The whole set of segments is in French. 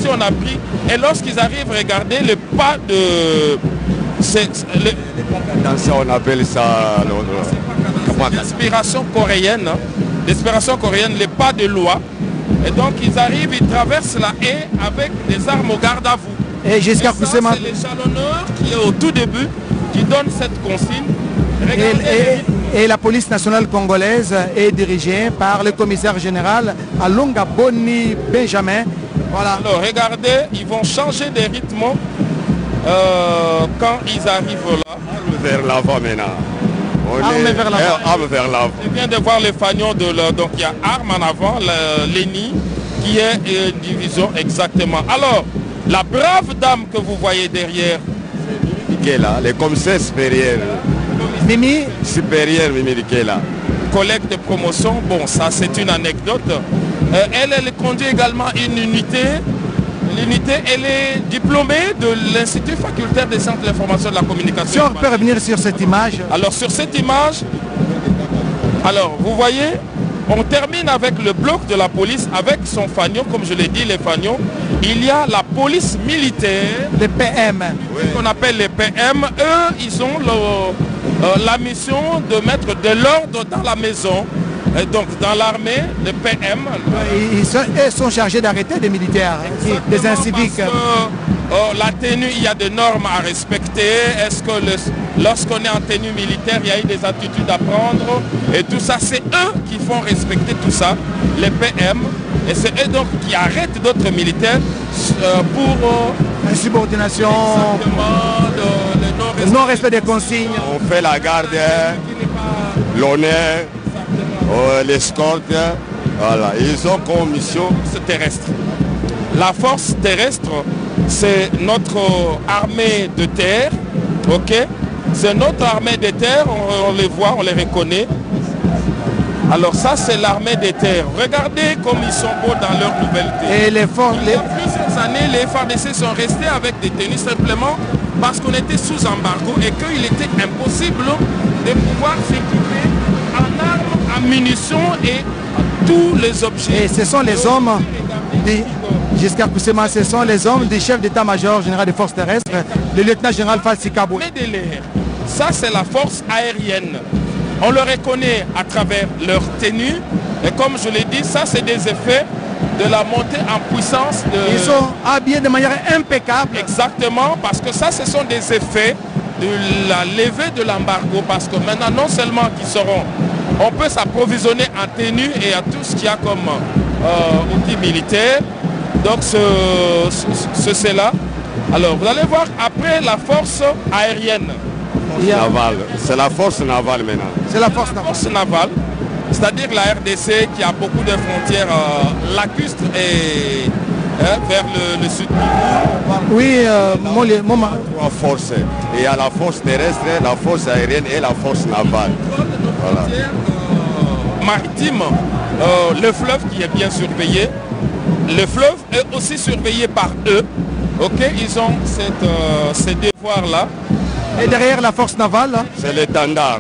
ici on a pris. Et lorsqu'ils arrivent, regardez le pas de... Attention, on appelle ça l'inspiration coréenne. L'inspiration coréenne, les pas de loi. Et donc ils arrivent, ils traversent la haie avec des armes au garde à vous. Et jusqu'à c'est l'échelonneur qui est au tout début qui donne cette consigne. Et la police nationale congolaise est dirigée par le commissaire général Alonga Boni Benjamin. Voilà. Alors regardez, ils vont changer de rythme quand ils arrivent là. Vers l'avant maintenant. Arme vers l'avant. Je viens de voir les fagnons de leur... Donc il y a arme en avant, l'ENI, qui est une division exactement. Alors, la brave dame que vous voyez derrière, qui est là, les commissaires supérieurs. Mimi Supérieur Mimi qui est là. Collègue de promotion, bon ça c'est une anecdote. Elle conduit également une unité. L'unité, elle est diplômée de l'Institut facultaire des sciences de l'information et de la communication. Si on peut revenir sur cette image. Alors sur cette image, alors vous voyez, on termine avec le bloc de la police, avec son fanion, comme je l'ai dit, les fanions. Il y a la police militaire. Les PM. Oui. Qu'on appelle les PM. Eux, ils ont la mission de mettre de l'ordre dans la maison. Et donc dans l'armée, les PM... Ils sont chargés d'arrêter des militaires, des inciviques. La tenue, il y a des normes à respecter. Est-ce que lorsqu'on est en tenue militaire, il y a eu des attitudes à prendre? Et tout ça, c'est eux qui font respecter tout ça, les PM. Et c'est eux donc qui arrêtent d'autres militaires pour... insubordination, le non-respect des consignes. On fait la garde, l'honneur, l'escorte. Voilà, ils ont comme mission terrestre. La force terrestre, c'est notre armée de terre, ok? C'est notre armée de terre, on les voit, on les reconnaît. Alors ça, c'est l'armée des terres. Regardez comme ils sont beaux dans leur nouvelle tenue. Et les forces... Il y a plusieurs années, les FARDC sont restés avec des tenues simplement parce qu'on était sous embargo et qu'il était impossible de pouvoir s'équiper en armes, en munitions et tous les objets. Et ce sont les hommes, jusqu'à Koussema, ce sont les hommes du chef d'état-major général des forces terrestres, le lieutenant général Falsi Kabou. Ça, c'est la force aérienne. On le reconnaît à travers leur tenue. Et comme je l'ai dit, ça, c'est des effets de la montée en puissance de... Ils sont habillés de manière impeccable. Exactement, parce que ça, ce sont des effets de la levée de l'embargo. Parce que maintenant, non seulement qu'ils seront... On peut s'approvisionner en tenue et à tout ce qu'il y a comme outils militaires. Donc, c'est là. Alors, vous allez voir, après la force aérienne. C'est la force navale maintenant. C'est la force navale. C'est-à-dire la RDC qui a beaucoup de frontières lacustres et vers le sud. Oui, trois forces. Il y a la force terrestre, la force aérienne et la force navale. Voilà. Maritime, le fleuve qui est bien surveillé. Le fleuve est aussi surveillé par eux. Ok, ils ont ces devoirs-là. Et derrière la force navale, c'est l'étendard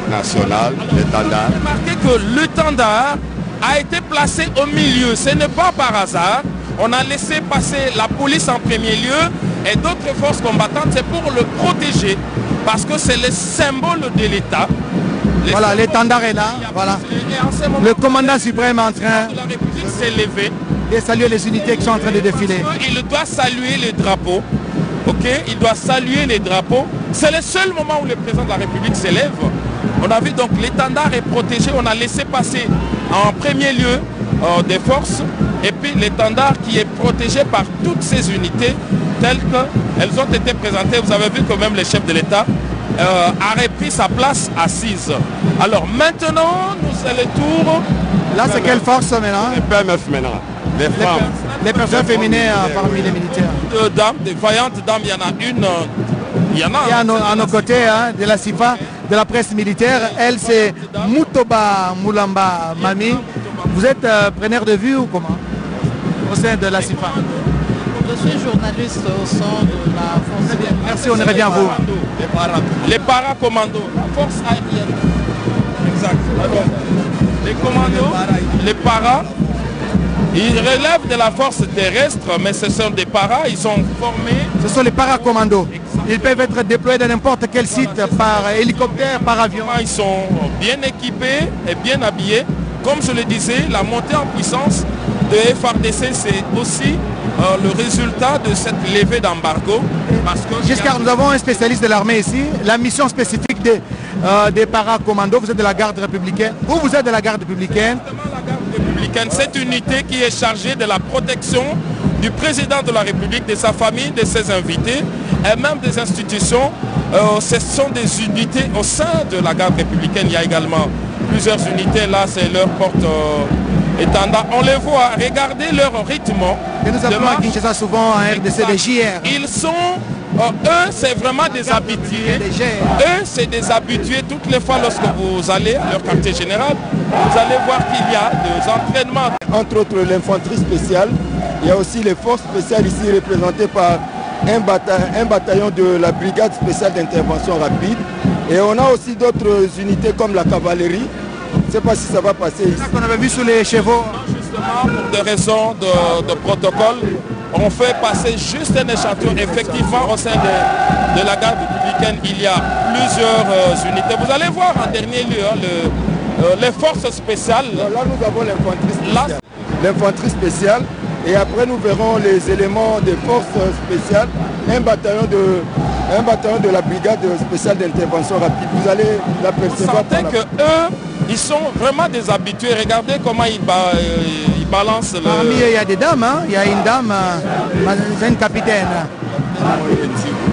national, l'étendard. Remarquez que l'étendard a été placé au milieu. Ce n'est pas par hasard. On a laissé passer la police en premier lieu et d'autres forces combattantes. C'est pour le protéger parce que c'est le symbole de l'État. Voilà, l'étendard est là. Voilà. Le commandant suprême est en train de la République s'est levé et saluer les unités qui sont en train de défiler. Il doit saluer les drapeaux. Ok, il doit saluer les drapeaux. C'est le seul moment où le président de la République s'élève. On a vu donc l'étendard est protégé. On a laissé passer en premier lieu des forces. Et puis l'étendard qui est protégé par toutes ces unités telles qu'elles ont été présentées. Vous avez vu que même le chef de l'État a repris sa place assise. Alors maintenant, c'est le tour. Là, c'est quelle force maintenant? Les PMF maintenant. Les femmes. Les personnes féminines parmi les militaires. Dames, des vaillantes dames, il y en a une. Il y en a. Et à nos côtés, de la CIFA, de la presse militaire, elle c'est Moutoba Moulamba Mami. Vous êtes preneur de vue ou comment? Au sein de la CIFA. Je suis journaliste au sein de la force. Merci, on revient à vous. Les paracommandos, la force aérienne. Exact. Alors, les commandos, les paras. Ils relèvent de la force terrestre, mais ce sont des paras, ils sont formés. Ce sont les paracommandos. Ils peuvent être déployés dans n'importe quel site, par hélicoptère, par avion. Ils sont bien équipés et bien habillés. Comme je le disais, la montée en puissance de FARDC, c'est aussi le résultat de cette levée d'embargo. Giscard, nous avons un spécialiste de l'armée ici. La mission spécifique des paracommandos, vous êtes de la garde républicaine. Vous êtes de la garde républicaine. Cette unité qui est chargée de la protection du président de la République, de sa famille, de ses invités et même des institutions. Ce sont des unités au sein de la garde républicaine. Il y a également plusieurs unités. Là, c'est leur porte-étendard. On les voit, regardez leur rythme. Et nous appelons à Kinshasa souvent un RDC des JR. Ils sont... eux, c'est vraiment des habitués. Eux, c'est des habitués. Toutes les fois, lorsque vous allez à leur quartier général, vous allez voir qu'il y a des entraînements. Entre autres, l'infanterie spéciale. Il y a aussi les forces spéciales ici représentées par un bataillon de la brigade spéciale d'intervention rapide. Et on a aussi d'autres unités comme la cavalerie. Je ne sais pas si ça va passer ici. C'est ça qu'on avait vu sous les chevaux. Justement, pour des raisons de protocole, on fait passer juste un échantillon. Effectivement, au sein de la garde républicaine, il y a plusieurs unités. Vous allez voir en dernier lieu les forces spéciales. Là, nous avons l'infanterie spéciale. L'infanterie spéciale. Et après, nous verrons les éléments des forces spéciales. Un bataillon de la brigade spéciale d'intervention rapide. Vous allez l'apercevoir. Vous sentez que eux, ils sont vraiment des habitués. Regardez comment ils balancent. Parmi eux, il y a des dames. Hein? Il y a une dame, c'est une capitaine.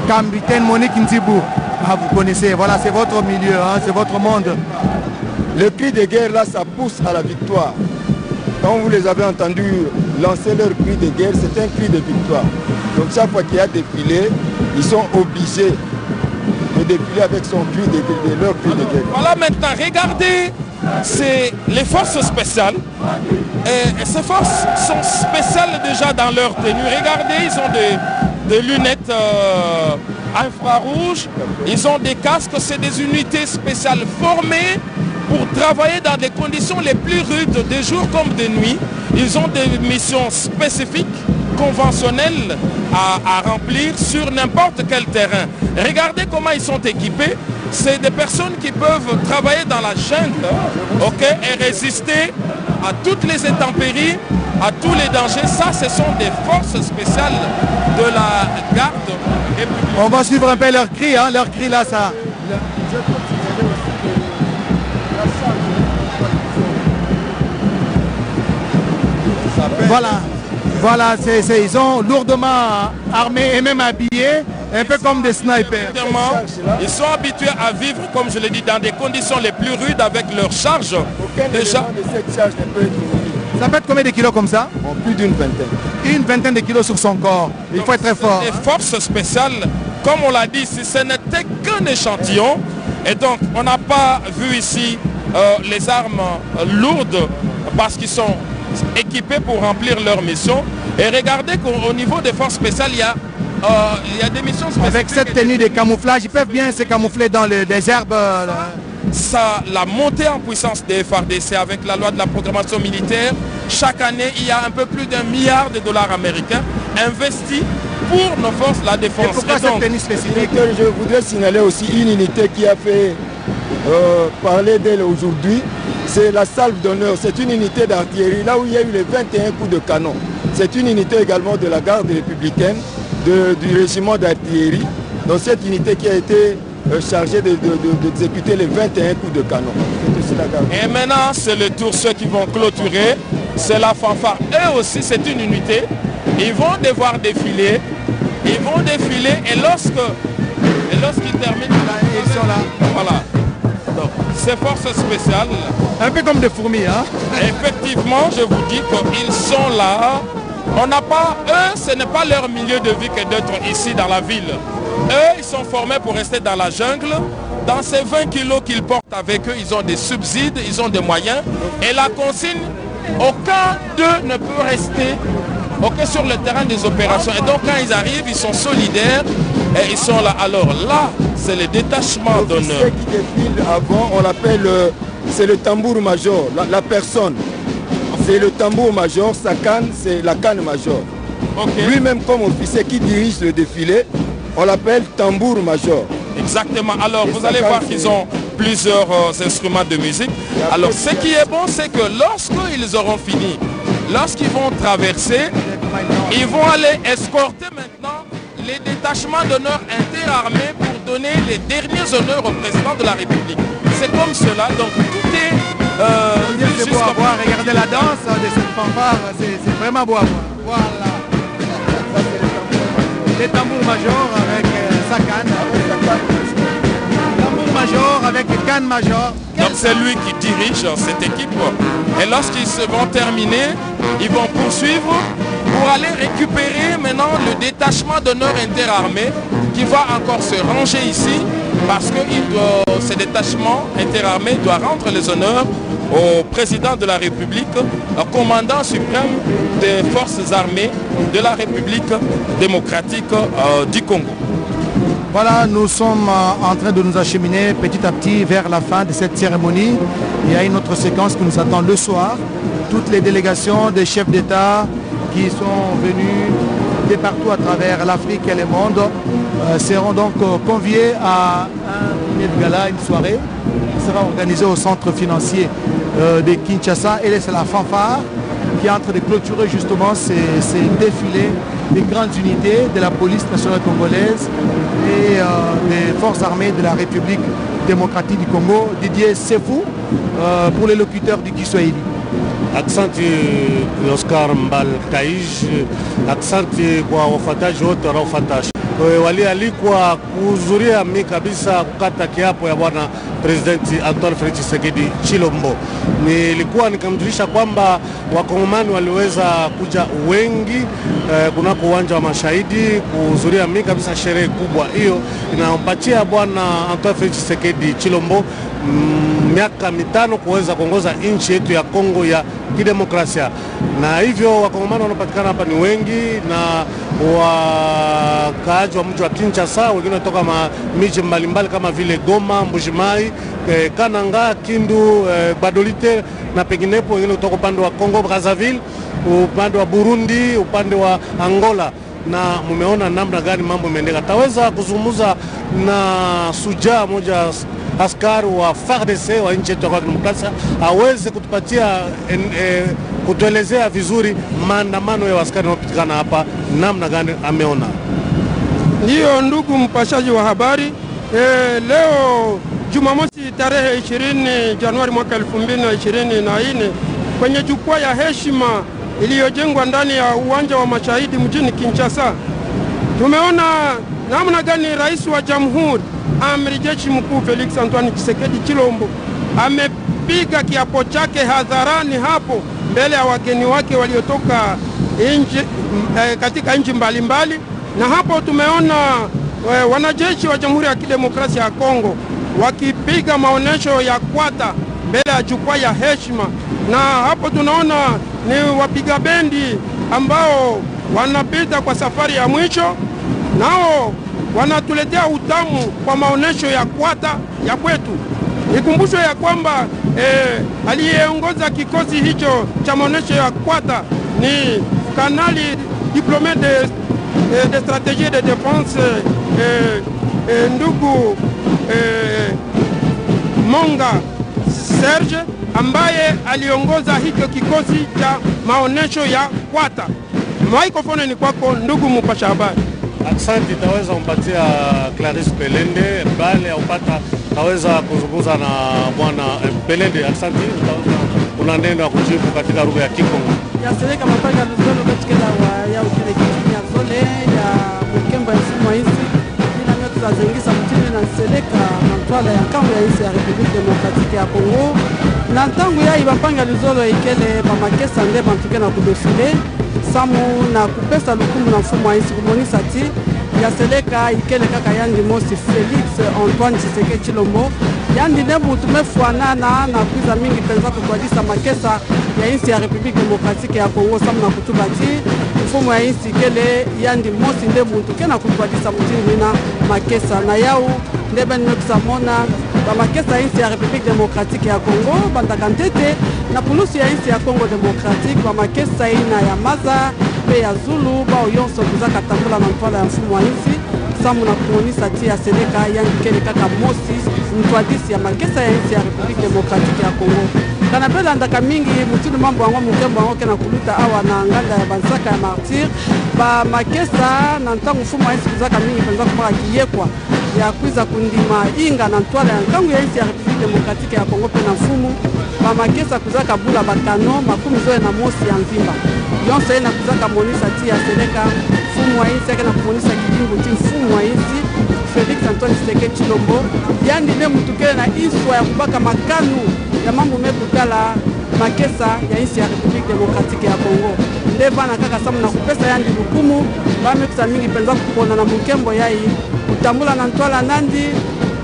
Capitaine Monique Ntibou. Ah, vous connaissez, voilà, c'est votre milieu, hein? C'est votre monde. Le cri de guerre, là, ça pousse à la victoire. Quand vous les avez entendus lancer leur cri de guerre, c'est un cri de victoire. Donc chaque fois qu'il y a défilé, ils sont obligés de défiler avec son cri leur cri de guerre. Voilà maintenant, regardez, c'est les forces spéciales. Et ces forces sont spéciales déjà dans leur tenue. Regardez, ils ont des lunettes infrarouges, ils ont des casques, c'est des unités spéciales formées pour travailler dans des conditions les plus rudes, de jour comme de nuit. Ils ont des missions spécifiques, conventionnelles à remplir sur n'importe quel terrain. Regardez comment ils sont équipés. C'est des personnes qui peuvent travailler dans la jungle, et résister à toutes les intempéries, à tous les dangers. Ça, ce sont des forces spéciales de la garde républicaine. On va suivre un peu leur cri, hein? Leur cri là, ça... Voilà, ils sont lourdement armés et même habillés, un peu comme des snipers. Ils sont habitués à vivre, comme je l'ai dit, dans des conditions les plus rudes avec leurs charges. Déjà, de cette charge ne peut être omis. Ça peut être combien de kilos comme ça? Plus d'une vingtaine. Une vingtaine de kilos sur son corps. Il faut être très fort. Les forces spéciales, comme on l'a dit, ce n'était qu'un échantillon. Et donc, on n'a pas vu ici les armes lourdes parce qu'ils sont équipés pour remplir leur mission. Et regardez qu'au niveau des forces spéciales, il y a des missions spéciales. Avec cette tenue de camouflage, ils peuvent bien se camoufler dans des herbes. Ça, la montée en puissance des FARDC avec la loi de la programmation militaire, chaque année, il y a un peu plus d'1 milliard de dollars américains investis pour nos forces de la défense. Et pourquoi cette tenue spécifique? Je voudrais signaler aussi une unité qui a fait parler d'elle aujourd'hui. C'est la salve d'honneur. C'est une unité d'artillerie, là où il y a eu les 21 coups de canon. C'est une unité également de la garde républicaine, du régiment d'artillerie. Donc cette unité qui a été chargée d'exécuter les 21 coups de canon. C'est aussi la garde. Et maintenant, c'est le tour, ceux qui vont clôturer. C'est la fanfare. Eux aussi, c'est une unité. Ils vont devoir défiler. Ils vont défiler et lorsqu'ils terminent, ils sont là. Voilà. Donc, ces forces spéciales. Un peu comme des fourmis, hein? Effectivement, je vous dis qu'ils sont là. On n'a pas, eux, ce n'est pas leur milieu de vie que d'être ici dans la ville. Eux, ils sont formés pour rester dans la jungle. Dans ces 20 kilos qu'ils portent avec eux, ils ont des subsides, ils ont des moyens. Et la consigne, aucun d'eux ne peut rester sur le terrain des opérations. Et donc, quand ils arrivent, ils sont solidaires et ils sont là. Alors là, c'est le détachement d'honneur. L'officier qui défile avant, on l'appelle, c'est le tambour major, la personne. C'est le tambour-major, sa canne, c'est la canne-major. Okay. Lui-même comme officier qui dirige le défilé, on l'appelle tambour-major. Exactement. Alors, vous allez voir qu'ils ont plusieurs instruments de musique. Alors, ce qui est bon, c'est que lorsqu'ils auront fini, lorsqu'ils vont traverser, ils vont aller escorter maintenant les détachements d'honneur interarmés pour donner les derniers honneurs au président de la République. C'est comme cela, donc tout est... c'est beau à voir, regardez la danse de cette fanfare, c'est vraiment beau à voir. Voilà. Les tambours major avec sa canne. Tambour major avec canne major. Donc c'est lui qui dirige cette équipe. Et lorsqu'ils se vont terminer, ils vont poursuivre pour aller récupérer maintenant le détachement d'honneur interarmé qui va encore se ranger ici parce que ce détachement interarmé doit rendre les honneurs au président de la République, au commandant suprême des forces armées de la République démocratique du Congo. Voilà, nous sommes en train de nous acheminer petit à petit vers la fin de cette cérémonie. Il y a une autre séquence qui nous attend le soir. Toutes les délégations des chefs d'État qui sont venus de partout à travers l'Afrique et le monde seront donc conviés à un dîner de gala, une soirée qui sera organisée au centre financier de Kinshasa. Et c'est la fanfare qui est en train de clôturer justement ces défilés des grandes unités de la police nationale congolaise et des forces armées de la République démocratique du Congo. Didier Sefou pour les locuteurs du Kiswahili. Asante Oscar Mbal Kaij, asante kwa wafuataji wote wanaofuata. Walialikwa kuhudhuria kabisa kukata kiapo ya bwana Presidenti Antoine Felix Tshisekedi Chilombo. Nilikuwa nikamjulisha kwamba wakongomani waliweza kuja wengi kunako uwanja wa mashahidi kuhudhuria kabisa sherehe kubwa hiyo inampatia bwana Antoine Felix Tshisekedi Chilombo miaka mitano kuweza kuongoza nchi yetu ya Kongo ya kidemokrasia. Na hivyo wakongomani wanapatikana hapa ni wengi na wakaaji wa mji wa Kinshasa, wengine kutoka miji mbalimbali kama vile Goma, Mbujimayi, Kananga, Kindu, Badolite na penginepo, wengine kutoka upande wa Kongo Brazzaville, upande wa Burundi, upande wa Angola. Na mumeona namna gani mambo yameendeka. Taweza kuzungumza na suja moja askari wa FARDC wa nchi yetu ya kidemokrasia aweze kutupatia kutuelezea vizuri maandamano ya askari wanaopatikana hapa namna gani ameona. Ndiyo ndugu mpashaji wa habari, leo Jumamosi tarehe 20 Januari mwaka 2024 kwenye jukwaa ya heshima iliyojengwa ndani ya uwanja wa mashahidi mjini Kinshasa, tumeona namna gani rais wa jamhuri amiri jeshi mkuu Felix Antoine Tshisekedi Chilombo amepiga kiapo chake hadharani hapo mbele ya wageni wake waliotoka katika nchi mbalimbali. Na hapo tumeona wanajeshi wa Jamhuri ya Kidemokrasia ya Kongo wakipiga maonesho ya kwata mbele ya jukwaa ya heshima. Na hapo tunaona ni wapiga bendi ambao wanapita kwa safari ya mwisho, nao wanatuletea utamu kwa maonesho ya kwata ya kwetu. Nikumbushwe ya kwamba aliyeongoza kikosi hicho cha maonesho ya kwata ni kanali diplômé de stratégie de défense ndugu Monga Serge, ambaye aliongoza hicho kikosi cha maonesho ya kwata. Microphone ni kwako ndugu mpasha habari. Asante, taweza kumpatia Clarisse Pelende bale upata taweza kuzungumza na bwana Pelende. Asante, unanenda kujibu katika lugha ya Kikongo. Ya seleka mapanga luzolo katika ya ukile kijini ya zole ya mkemba ya simu hizi ina nyoto za zengisa mtini na seleka mantwala ya kambu ya isi ya Republique Démocratique ya Congo. Na tangu ya ibapanga luzolo ikele pamakesa nde bantuke na kudefile samu na kupesa lukumbu na mfumu wa isi kumonisa ti ya seleka ikele kaka yandi mosi Felix Antoine Tshisekedi Chilombo yandi nebu tumefuana na kuiza mingi penza kukwadisa makesa ya insi ya Republique Démocratique ya Congo samu na kutubati mfumu ya insi ikele yandi mosi nde muntu kena kukwadisa mutini na makesa na yau ndebe nyokisamona bamakesa ya insi ya République démocratique ya Congo bandaka ntete na pulusi ya insi ya Congo démocratique bamakesa ina ya Maza pe ya Zulu bao yonso kuzaka tambula na ntwala ya mfumu wa insi samu na kumonisa tia Seleka yangikele kaka mosi mtwadisi ya makesa ya insi ya République démocratique ya Congo kana pela ndaka mingi mutulu mambo wango mukembo wango kena kuluta awa na nganda ya bansaka ya martyr ba makesa na ntangu mfumu wa insi kuzaka mingi penza kumaka kiyekwa ya kwiza kundima inga na ntwala ya ntangu ya insi ya République démocratique ya Congo pe na mfumu ba makesa kuzaka bula bakano makumi zoe na mosi ya mvimba yonso ena kuzaka monisa tia Seleka mfumu wa insi yake na kumonisa kidingu ti mfumu wa insi Félix Antoine Tshisekedi Tshilombo yandi ne mutukele na iswa ya kubaka makanu ya mambo mekutala makesa ya insi ya République démocratique ya Congo ndevana kaka samu na kupesa yandi lukumu bamekusa mingi penza kupona na mukembo yai kutambula na ntwala nandi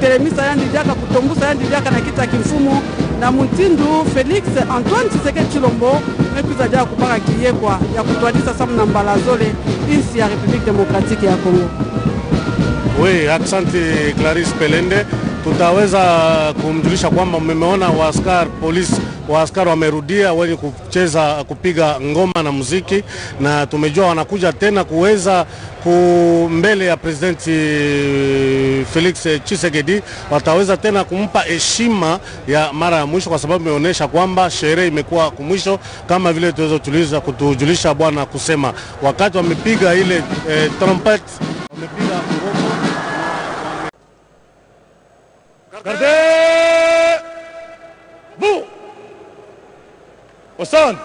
telemisa yandi diaka kutombusa yandi diaka na kita kimfumu na muntindu Félix Antoine Tshisekedi Tshilombo mekuza dia kupaka kiyekwa ya kutwadisa samu na mbalazole insi ya République démocratique ya Congo. Oui, asante Clarisse Pelende. Tutaweza kumjulisha kwamba mmeona waaskari polisi waaskari wamerudia wenye kucheza kupiga ngoma na muziki, na tumejua wanakuja tena kuweza mbele ya presidenti Felix Tshisekedi, wataweza tena kumpa heshima ya mara ya mwisho, kwa sababu imeonyesha kwamba sherehe imekuwa kumwisho, kama vile tuweza kutujulisha bwana kusema wakati wamepiga ile trumpet, wamepiga ngoma. Gardez-vous au centre.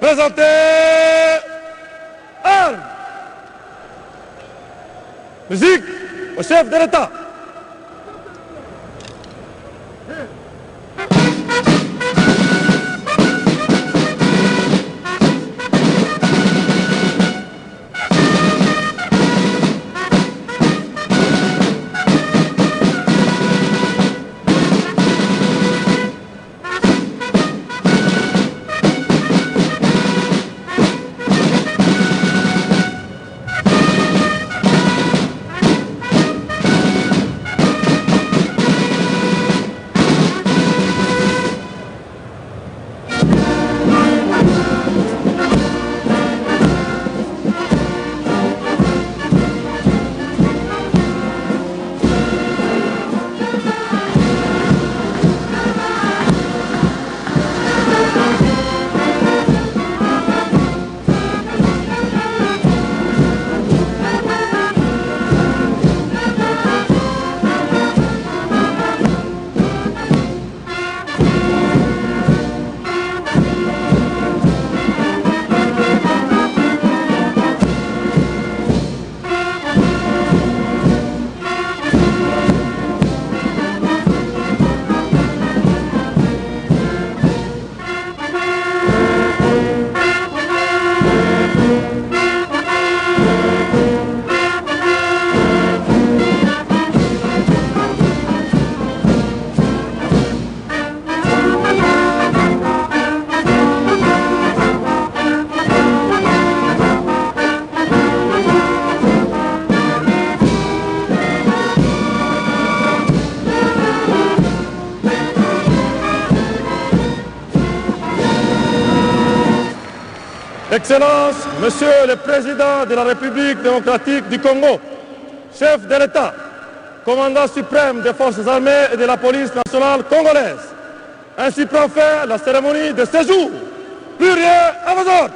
Présentez armes. Musique au chef de l'État. Excellence, Monsieur le Président de la République démocratique du Congo, chef de l'État, commandant suprême des forces armées et de la police nationale congolaise, ainsi prend fin la cérémonie de séjour. Plus rien à vos ordres.